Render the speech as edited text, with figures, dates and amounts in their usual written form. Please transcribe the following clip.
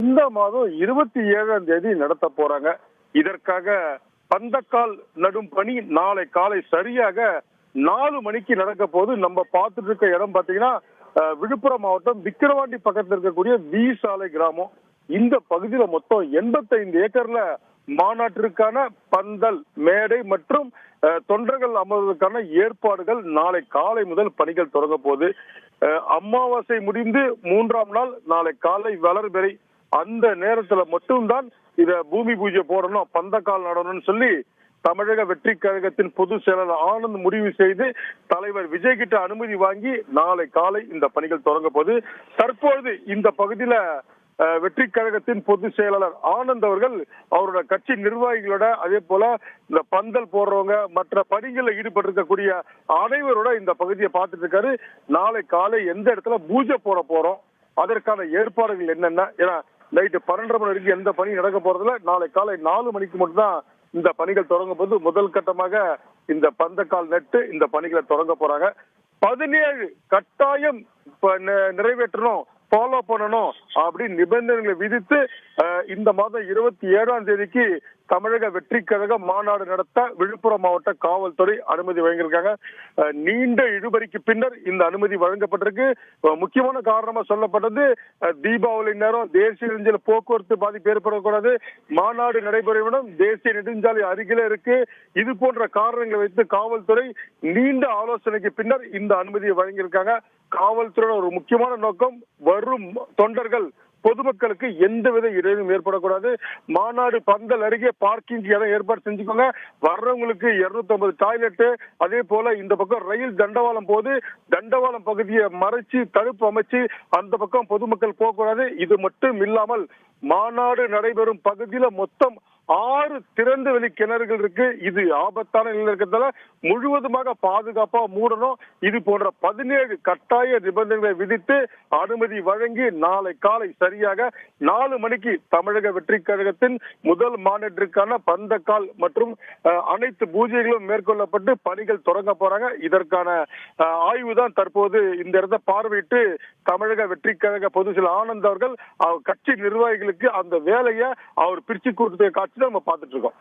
இந்த மாதம் 27ஆம் தேதி நடத்த போறாங்க. இதற்காக பந்தக்கால் நடும் பணி நாளை காலை சரியாக 4 மணிக்கு நடக்க போது. நம்ம பார்த்துட்டு இருக்க இடம் பாத்தீங்கன்னா விழுப்புரம் மாவட்டம் விக்கிரவாண்டி பக்கத்தில் இருக்கக்கூடிய வி சாலை கிராமம். இந்த பகுதியில மொத்தம் 85 ஏக்கர்ல மாநாட்டிற்கான பந்தல், மேடை மற்றும் தொண்டர்கள் அமர்வதற்கான ஏற்பாடுகள் நாளை காலை முதல் பணிகள் தொடங்க போகுது. அமாவாசை முடிந்து 3ஆம் நாள் நாளை காலை வளர்பிறை அந்த நேரத்துல மட்டும்தான் இத பூமி பூஜை போடணும், பந்தக்கால் நடணும்னு சொல்லி தமிழக வெற்றி கழகத்தின் பொதுச் செயலாளர் ஆனந்த் முடிவு செய்து தலைவர் விஜய் கிட்ட அனுமதி வாங்கி நாளை காலை இந்த பணிகள் தொடங்க போகுது. தற்பொழுது இந்த பகுதியில வெற்றி கழகத்தின் பொதுச் செயலாளர் ஆனந்த் அவர்கள் அவரோட கட்சி நிர்வாகிகளோட, அதே போல இந்த பந்தல் போடுறவங்க மற்ற பணிகளில் ஈடுபட்டிருக்கக்கூடிய அனைவரோட இந்த பகுதியை பார்த்துட்டு இருக்காரு. நாளை காலை எந்த இடத்துல பூஜை போட போறோம், அதற்கான ஏற்பாடுகள் என்னென்ன, ஏன்னா நைட்டு 12:30 மணி வரைக்கும் எந்த பணி நடக்க போறதுல நாளை காலை 4 மணிக்கு மட்டும்தான் இந்த பணிகள் தொடங்க போது. முதல் கட்டமாக இந்த பந்தக்கால் நட்டு இந்த பணிகளை தொடங்க போறாங்க. 17 கட்டாயம் நிறைவேற்றணும், ஃபாலோ பண்ணணும் அப்படின்னு நிபந்தனைகளை விதித்து இந்த மாதம் 27ஆம் தேதிக்கு தமிழக வெற்றி கழகம் மாநாடு நடத்த விழுப்புரம் மாவட்ட காவல்துறை அனுமதி வழங்கியிருக்காங்க. நீண்ட இழுபறிக்கு பின்னர் இந்த அனுமதி வழங்கப்பட்டிருக்கு. முக்கியமான காரணமா சொல்லப்பட்டது, தீபாவளி நேரம் தேசிய நெடுஞ்சாலை போக்குவரத்து பாதிப்பு ஏற்படக்கூடாது, மாநாடு நடைபெறும் இடம் தேசிய நெடுஞ்சாலை அருகில இருக்கு. இது போன்ற காரணங்களை வைத்து காவல்துறை நீண்ட ஆலோசனைக்கு பின்னர் இந்த அனுமதியை வழங்கியிருக்காங்க. காவல்துறையோட ஒரு முக்கியமான நோக்கம், வரும் தொண்டர்கள் பொதுமக்களுக்கு எந்தவித இடையூறும் ஏற்படக்கூடாது. மாநாடு பந்தல் அருகே பார்க்கிங் இடம் ஏற்பாடு செஞ்சுக்கோங்க. வர்றவங்களுக்கு 250 டாய்லெட், அதே போல இந்த பக்கம் ரயில் தண்டவாளம் போது தண்டவாளம் பகுதியை மறைச்சு தடுப்பு அமைச்சு அந்த பக்கம் பொதுமக்கள் போகக்கூடாது. இது மட்டும் இல்லாமல் மாநாடு நடைபெறும் பகுதியில மொத்தம் 6 திறந்த வெளி கிணறுகள் இருக்கு. இது ஆபத்தான நிலையில் இருக்கிறதால முழுவதுமாக பாதுகாப்பா மூடணும். இது போன்ற 17 கட்டாய நிபந்தனைகளை விதித்து அனுமதி வழங்கி நாளை காலை சரியாக 4 மணிக்கு தமிழக வெற்றி கழகத்தின் முதல் மாநாட்டிற்கான பந்தக்கால் மற்றும் அனைத்து பூஜைகளும் மேற்கொள்ளப்பட்டு பணிகள் தொடங்க போறாங்க. இதற்கான ஆய்வு தான் தற்போது இந்த இடத்தை பார்வையிட்டு தமிழக வெற்றி கழக பொதுச் செயலாளர் ஆனந்த் அவர்கள் கட்சி நிர்வாகிகளுக்கு அந்த வேலையை அவர் பிரிச்சு கொடுத்த காட்சி நம்ம பார்த்துட்டு இருக்கோம்.